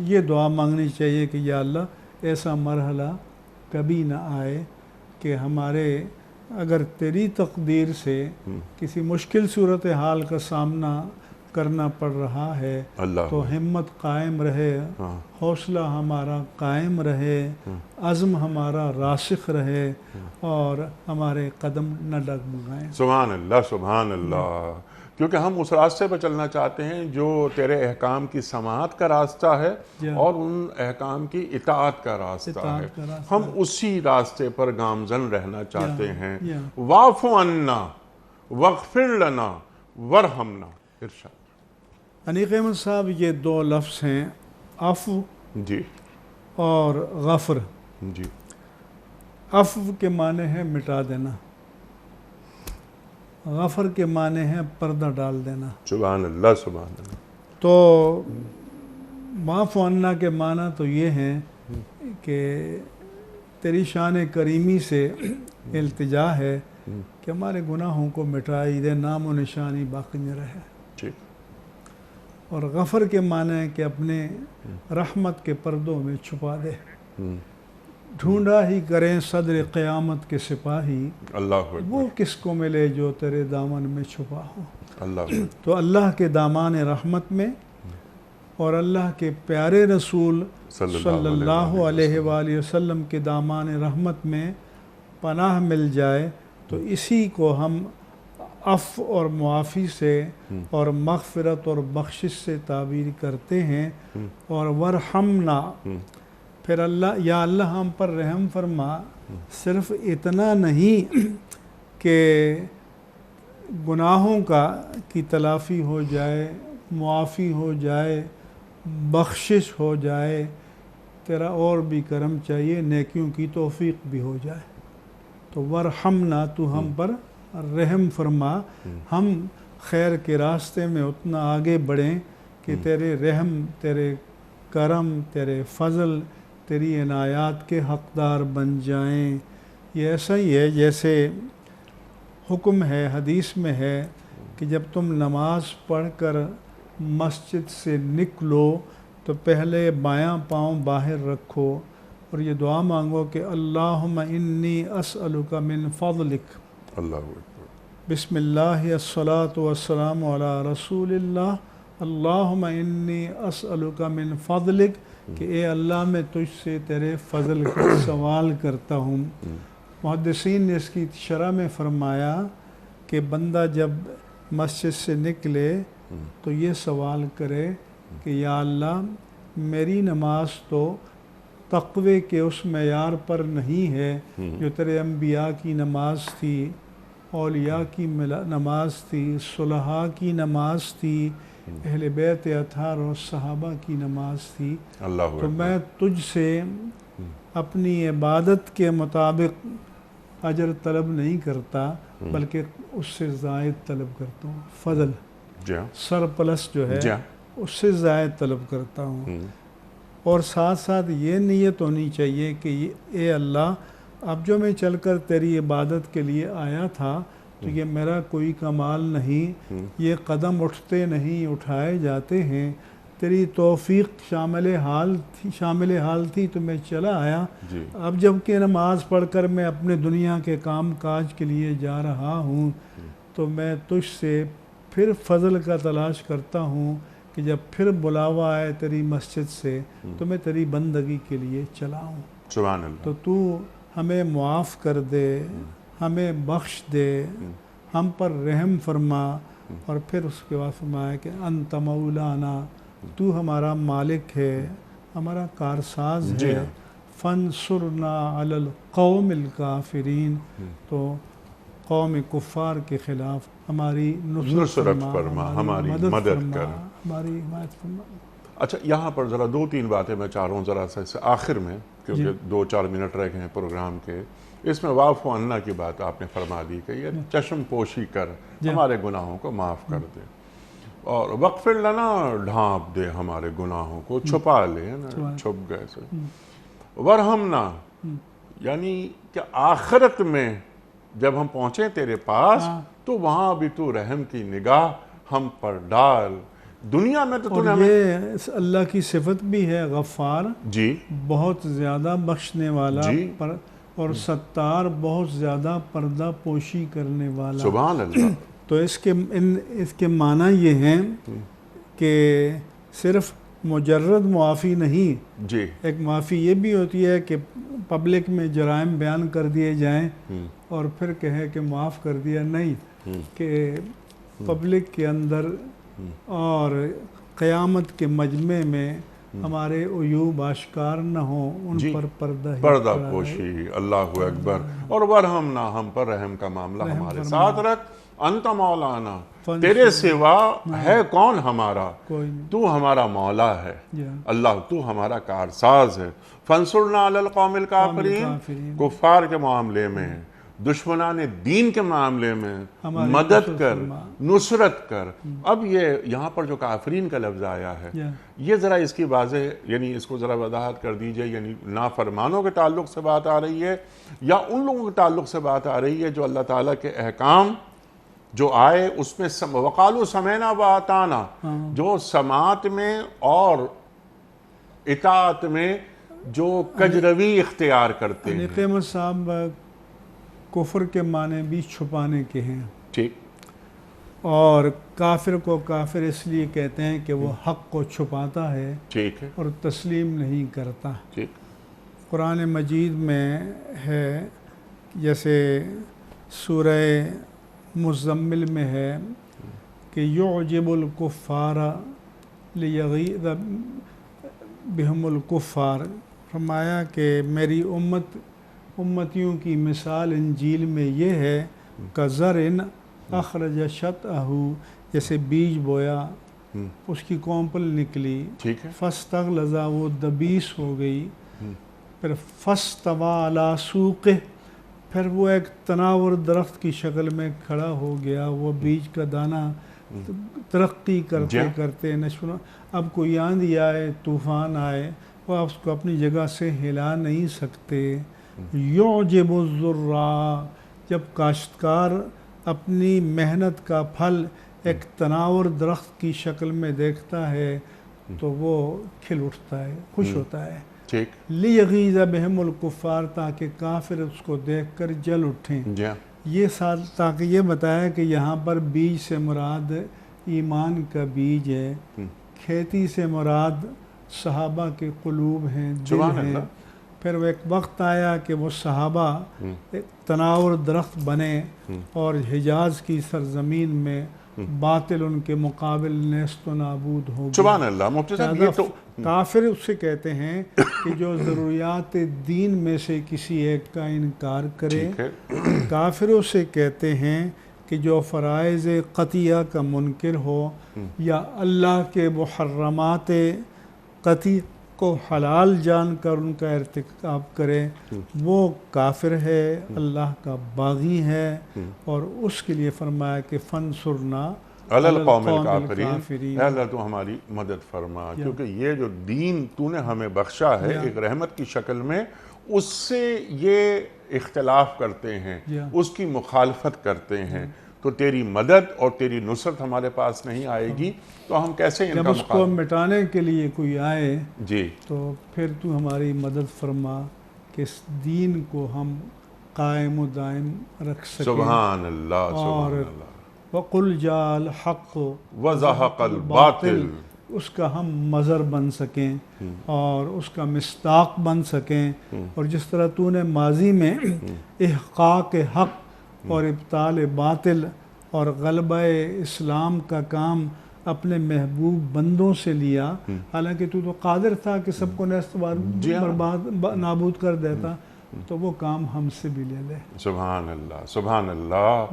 یہ دعا مانگنی چاہیے کہ یا اللہ ایسا مرحلہ کبھی نہ آئے کہ ہمارے اگر تیری تقدیر سے کسی مشکل صورتحال کا سامنا کرنا پڑ رہا ہے اللہ تو ہمت قائم رہے، حوصلہ ہمارا قائم رہے، عزم ہمارا راسخ رہے اور ہمارے قدم نہ ڈگمگائیں۔ سبحان اللہ، سبحان اللہ۔ کیونکہ ہم اس راستے پر چلنا چاہتے ہیں جو تیرے احکام کی سماعت کا راستہ ہے اور ان احکام کی اطاعت کا راستہ ہے، ہم اسی راستے پر گامزن رہنا چاہتے ہیں۔ واعف عنا واغفر لنا وارحمنا۔ ارشاد۔ انیق احمد صاحب، یہ دو لفظ ہیں، عفو جی اور غفر۔ جی۔ عفو کے معنی ہے مٹا دینا، غفر کے معنی ہے پردہ ڈال دینا۔ سبحان اللہ، سبحان اللہ۔ تو معاف عنا کے معنی تو یہ ہیں کہ تیری شان کریمی سے التجا ہے کہ ہمارے گناہوں کو مٹائی دے، نام و نشانی باقی نہ رہے۔ ٹھیک۔ اور غفر کے معنی ہے کہ اپنے رحمت کے پردوں میں چھپا دے۔ ڈھونڈا ہی کریں صدر قیامت کے سپاہی، اللہ وہ کس کو ملے جو تیرے دامن میں چھپا ہو۔ اللہ۔ تو اللہ کے دامان رحمت میں اور اللہ کے پیارے رسول صلی اللہ علیہ وآلہ وسلم کے دامان رحمت میں پناہ مل جائے تو اسی کو ہم عفو اور معافی سے اور مغفرت اور بخشش سے تعبیر کرتے ہیں۔ اور ورحمنا، پھر اللہ یا اللہ ہم پر رحم فرما، صرف اتنا نہیں کہ گناہوں کی تلافی ہو جائے، معافی ہو جائے، بخشش ہو جائے، تیرا اور بھی کرم چاہیے، نیکیوں کی توفیق بھی ہو جائے۔ تو ورحمنا، تو ہم پر رحم فرما، ہم خیر کے راستے میں اتنا آگے بڑھیں کہ تیرے رحم، تیرے کرم، تیرے فضل، تیری عنایات کے حقدار بن جائیں۔ یہ ایسا ہی ہے جیسے حکم ہے، حدیث میں ہے کہ جب تم نماز پڑھ کر مسجد سے نکلو تو پہلے بایاں پاؤں باہر رکھو اور یہ دعا مانگو کہ اللہم انی اسألک من فضلک۔ اللہ اکبر۔ بسم اللہ الصلاۃ والسلام علی رسول اللہ، اللہم انی اسألک من فضلک، کہ اے اللہ میں تجھ سے تیرے فضل کا سوال کرتا ہوں۔ محدثین نے اس کی شرح میں فرمایا کہ بندہ جب مسجد سے نکلے تو یہ سوال کرے کہ یا اللہ میری نماز تو تقوی کے اس معیار پر نہیں ہے جو تیرے انبیاء کی نماز تھی، اولیاء کی نماز تھی، صلحاء کی نماز تھی، اہل بیت اطہار اور صحابہ کی نماز تھی۔ تو میں تجھ سے اپنی عبادت کے مطابق اجر طلب نہیں کرتا بلکہ اس سے زائد طلب کرتا ہوں، فضل سرپلس جو ہے اس سے زائد طلب کرتا ہوں۔ اور ساتھ ساتھ یہ نیت ہونی چاہیے کہ اے اللہ اب جو میں چل کر تیری عبادت کے لیے آیا تھا تو یہ میرا کوئی کمال نہیں، یہ قدم اٹھتے نہیں اٹھائے جاتے ہیں، تیری توفیق شامل حال تھی تو میں چلا آیا۔ اب جب کہ نماز پڑھ کر میں اپنے دنیا کے کام کاج کے لیے جا رہا ہوں تو میں تجھ سے پھر فضل کا تلاش کرتا ہوں کہ جب پھر بلاوا آئے تیری مسجد سے تو میں تیری بندگی کے لیے چلا ہوں۔ سبحان اللہ۔ تو ہمیں معاف کر دے، ہمیں بخش دے، ہم پر رحم فرما، اور پھر اس کے بعد فرمایا کہ انت مولانا، تو ہمارا مالک ہے، ہمارا کارساز ہے، فانصرنا علی القوم الکافرین۔ تو قوم کفار کے خلاف ہماری نصرت فرما، ہماری مدد کر، ہماری حمایت فرما۔ اچھا یہاں پر ذرا 2-3 باتیں میں چاہ رہا ہوں ذرا سے آخر میں، کیونکہ 2-4 منٹ رہ گئے ہیں پروگرام کے۔ اس میں واف و عنا کی بات آپ نے فرما دی کہ یہ چشم پوشی کر ہمارے گناہوں کو معاف کر دے، اور وغفر لنا، ڈھانپ دے ہمارے گناہوں کو، چھپا لے نا، چھپ گئے سے، ورحمنا، یعنی کہ آخرت میں جب ہم پہنچیں تیرے پاس تو وہاں بھی تو رحم کی نگاہ ہم پر ڈال۔ دنیا میں تو اور یہ اللہ کی صفت بھی ہے غفار، جی بہت زیادہ بخشنے والا، جی، اور ستار، بہت زیادہ پردہ پوشی کرنے والا۔ سبحان اللہ۔ تو اس کے معنی یہ ہیں کہ صرف مجرد معافی نہیں، جی، ایک معافی یہ بھی ہوتی ہے کہ پبلک میں جرائم بیان کر دیے جائیں اور پھر کہے کہ معاف کر دیا، نہیں، کہ پبلک کے اندر اور قیامت کے مجمع میں ہمارے عیوب آشکار نہ ہوں، ان پر پردہ پوشی، اللہ اکبر، اور ورحمنا، ہم پر رحم کا معاملہ ہمارے ساتھ رکھ، انت مولانا، تیرے سوا ہے کون ہمارا، تو ہمارا مولا ہے، اللہ تو ہمارا کارساز ہے، فانصرنا علی القوم الکافرین، کفار کے معاملے میں، دشمنان دین کے معاملے میں مدد کر، نصرت کر۔ اب یہ یہاں پر جو کافرین کا لفظ آیا ہے، یہ ذرا اس کی واضح، یعنی اس کو ذرا وضاحت کر دیجئے، یعنی نافرمانوں کے تعلق سے بات آ رہی ہے یا ان لوگوں کے تعلق سے بات آ رہی ہے جو اللہ تعالیٰ کے احکام جو آئے اس میں وقالو سمینا و اطانا، جو سماعت میں اور اطاعت میں جو کجروی اختیار کرتے ہیں؟ قیمت صاحب، کفر کے معنی بھی چھپانے کے ہیں، ٹھیک، اور کافر کو کافر اس لیے کہتے ہیں کہ وہ حق کو چھپاتا ہے، ٹھیک ہے، اور تسلیم نہیں کرتا۔ ٹھیک، قرآن مجید میں ہے، جیسے سورہ مزمل میں ہے کہ یعجب الکفار لیغیظ بہم الکفار، فرمایا کہ میری امتیوں کی مثال انجیل میں یہ ہے کزرن اخرج شطأہ، جیسے بیج بویا، اس کی کونپل نکلی، ٹھیک ہے، فاستغلظ، وہ دبیس ہو گئی، پھر فاستویٰ علی سوقہ، پھر وہ ایک تناور درخت کی شکل میں کھڑا ہو گیا، وہ بیج کا دانہ ترقی کرتے کرتے نشو، اب کوئی آندھی آئے، طوفان آئے، وہ اس کو اپنی جگہ سے ہلا نہیں سکتے۔ یعجب الزراع، جب کاشتکار اپنی محنت کا پھل ایک تناور درخت کی شکل میں دیکھتا ہے تو وہ کھل اٹھتا ہے، خوش ہوتا ہے۔ لیغیظ بہم الکفار، تاکہ کافر اس کو دیکھ کر جل اٹھیں۔ یہ تاکہ یہ بتایا کہ یہاں پر بیج سے مراد ایمان کا بیج ہے، کھیتی سے مراد صحابہ کے قلوب ہیں، دل ہیں۔ پھر وہ ایک وقت آیا کہ وہ صحابہ ایک تناور درخت بنے اور حجاز کی سرزمین میں باطل ان کے مقابل نیست و نابود ہو گیا۔ سبحان اللہ۔ مفتی صاحب یہ تو کافر اس سے کہتے ہیں کہ جو ضروریات دین میں سے کسی ایک کا انکار کرے، کافر اسے کہتے ہیں کہ جو فرائض قطعیہ کا منکر ہو یا اللہ کے محرمات قطعی کو حلال جان کر ان کا ارتکاب کرے، وہ کافر ہے، اللہ کا باغی ہے، اور اس کے لیے فرمایا کہ فانصرنا علی القوم الکافرین، اے اللہ تو ہماری مدد فرما، کیونکہ یہ جو دین تو نے ہمیں بخشا ہے ایک رحمت کی شکل میں، اس سے یہ اختلاف کرتے ہیں، اس کی مخالفت کرتے ہیں، تو تیری مدد اور تیری نصرت ہمارے پاس نہیں آئے گی تو ہم کیسے ان کا جب اس کو مٹانے کے لیے کوئی آئے جی تو پھر تو ہماری مدد فرما کہ اس دین کو ہم قائم و دائم رکھ سکیں۔ سبحان اللہ، سبحان اللہ۔ وَقُلْ جَاءَ الْحَقُّ وَزَهَقَ الْبَاطِلُ، اس کا ہم مظہر بن سکیں اور اس کا مصداق بن سکیں، اور جس طرح تو نے ماضی میں احقاق حق اور ابطال باطل اور غلبہ اسلام کا کام اپنے محبوب بندوں سے لیا، حالانکہ تو قادر تھا کہ سب کو نیست برباد نابود کر دیتا، تو وہ کام ہم سے بھی لے لے۔ سبحان اللہ، سبحان اللہ۔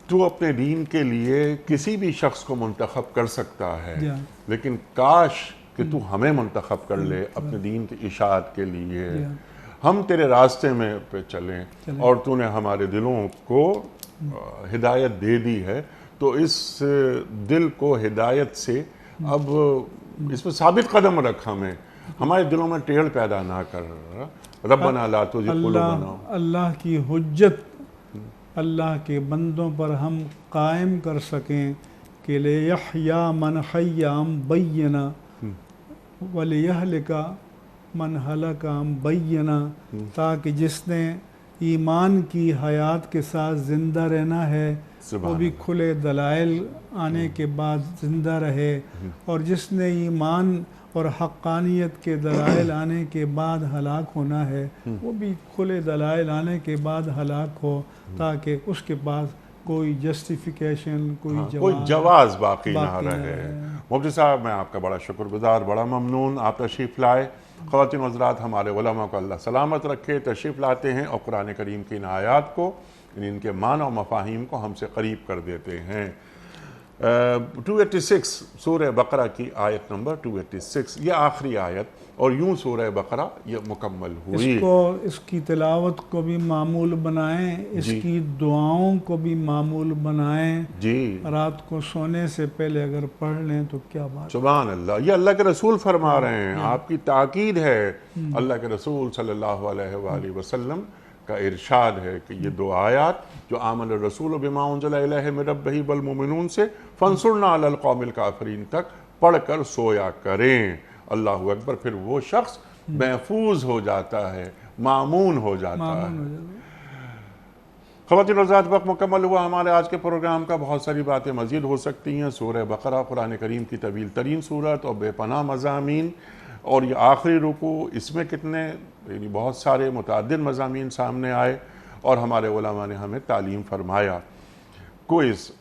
تو اپنے دین کے لیے کسی بھی شخص کو منتخب کر سکتا ہے، جی ہاں۔ لیکن کاش کہ تو ہمیں منتخب کر لے اپنے دین کی اشاعت کے لیے، جی ہاں۔ ہم تیرے راستے میں پہ چلیں، اور تو نے ہمارے دلوں کو ہدایت دے دی ہے، تو اس دل کو ہدایت سے اب اس میں ثابت قدم رکھ، ہمارے دلوں میں ٹیڑھ پیدا نہ کر۔ ربنا لا تزغ قلوبنا، اللہ کی حجت اللہ کے بندوں پر ہم قائم کر سکیں کہ لِیَحْیَا مَنْ حَیَّ عَن بَیِّنَا وَلِیَہْلِکَ مَنْ ہَلَکَ عَن بَیِّنَا، تاکہ جس نے ایمان کی حیات کے ساتھ زندہ رہنا ہے وہ بھی کھلے دلائل آنے کے بعد زندہ رہے، اور جس نے ایمان اور حقانیت کے دلائل آنے کے بعد ہلاک ہونا ہے وہ بھی کھلے دلائل آنے کے بعد ہلاک ہو، تاکہ اس کے پاس کوئی جسٹیفیکیشن، کوئی جواز باقی نہ رہے۔ مفتی صاحب، میں آپ کا بڑا شکر گزار، بڑا ممنون، آپ تشریف لائے۔ خواتین و حضرات، ہمارے علماء کو اللہ سلامت رکھے، تشریف لاتے ہیں اور قرآن کریم کی ان آیات کو، ان کے معنی و مفاہیم کو ہم سے قریب کر دیتے ہیں۔ 286 سورہ بقرہ کی آیت نمبر 286، یہ آخری آیت، اور یوں سورہ بقرہ یہ مکمل ہوئی۔ اس کی تلاوت کو بھی معمول بنائیں، اس کی دعاؤں کو بھی معمول بنائیں، جی، رات کو سونے سے پہلے اگر پڑھ لیں تو کیا بات۔ سبحان اللہ، یہ اللہ کے رسول فرما رہے ہیں، آپ کی تاکید ہے۔ اللہ کے رسول صلی اللہ علیہ وآلہ وسلم کا ارشاد ہے کہ یہ دو آیات جو آمن الرسول بما انزل الیہ من ربہ والمؤمنون سے فانصرنا علی القوم الکافرین تک پڑھ کر سویا کریں۔ اللہ اکبر، پھر وہ شخص محفوظ ہو جاتا ہے، مامون ہو جاتا ہے۔ خواتین و حضرات، وقت مکمل ہوا ہمارے آج کے پروگرام کا۔ بہت ساری باتیں مزید ہو سکتی ہیں۔ سورہ بقرہ قرآن کریم کی طویل ترین سورت اور بے پناہ مضامین، اور یہ آخری رکوع، اس میں کتنے یعنی بہت سارے متعدد مضامین سامنے آئے، اور ہمارے علماء نے ہمیں تعلیم فرمایا۔ کوئز،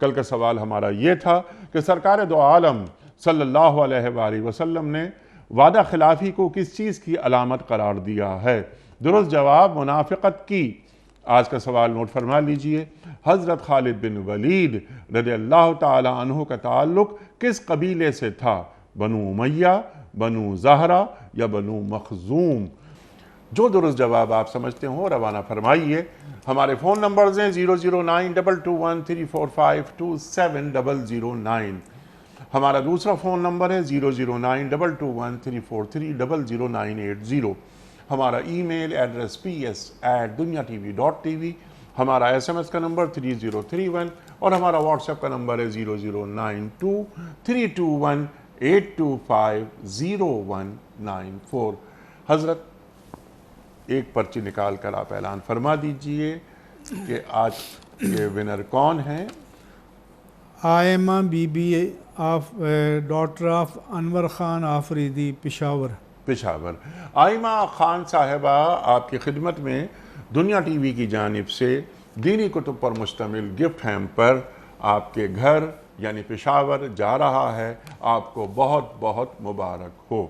کل کا سوال ہمارا یہ تھا کہ سرکار دو عالم صلی اللہ علیہ وآلہ وسلم نے وعدہ خلافی کو کس چیز کی علامت قرار دیا ہے؟ درست جواب منافقت کی۔ آج کا سوال نوٹ فرما لیجئے۔ حضرت خالد بن ولید رضی اللہ تعالی عنہ کا تعلق کس قبیلے سے تھا؟ بنو امیہ، بنو زہرہ یا بنو مخزوم؟ جو درست جواب آپ سمجھتے ہوں روانہ فرمائیے۔ ہمارے فون نمبرز ہیں 00922134527 ہمارا دوسرا فون نمبر ہے 009221343000980۔ ہمارا ای میل ایڈریس ps@dunyatv.tv، ہمارا SMS کا نمبر 3031، اور ہمارا واٹس ایپ کا نمبر ہے 009232182500194۔ حضرت، ایک پرچی نکال کر آپ اعلان فرما دیجئے کہ آج کے ونر کون ہیں؟ آئمہ بی بی ڈاٹر آف انور خان آفریدی، پشاور۔ آئمہ خان صاحبہ آپ کی خدمت میں دنیا ٹی وی کی جانب سے دینی کتب پر مشتمل گفٹ ہیمپر آپ کے گھر یعنی پشاور جا رہا ہے۔ آپ کو بہت بہت مبارک ہو۔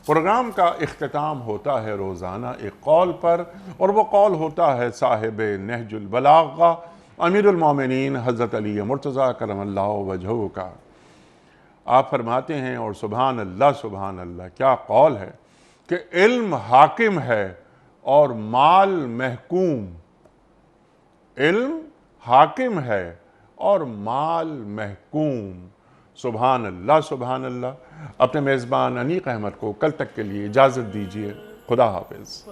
پروگرام کا اختتام ہوتا ہے روزانہ ایک قول پر، اور وہ قول ہوتا ہے صاحب نہج البلاغہ امیر المومنین حضرت علی مرتضیٰ کرم اللہ وجہہ کا۔ آپ فرماتے ہیں، اور سبحان اللہ کیا قول ہے، کہ علم حاکم ہے اور مال محکوم۔ علم حاکم ہے اور مال محکوم۔ سبحان اللہ۔ اپنے میزبان انیق احمد کو کل تک کے لیے اجازت دیجیے۔ خدا حافظ۔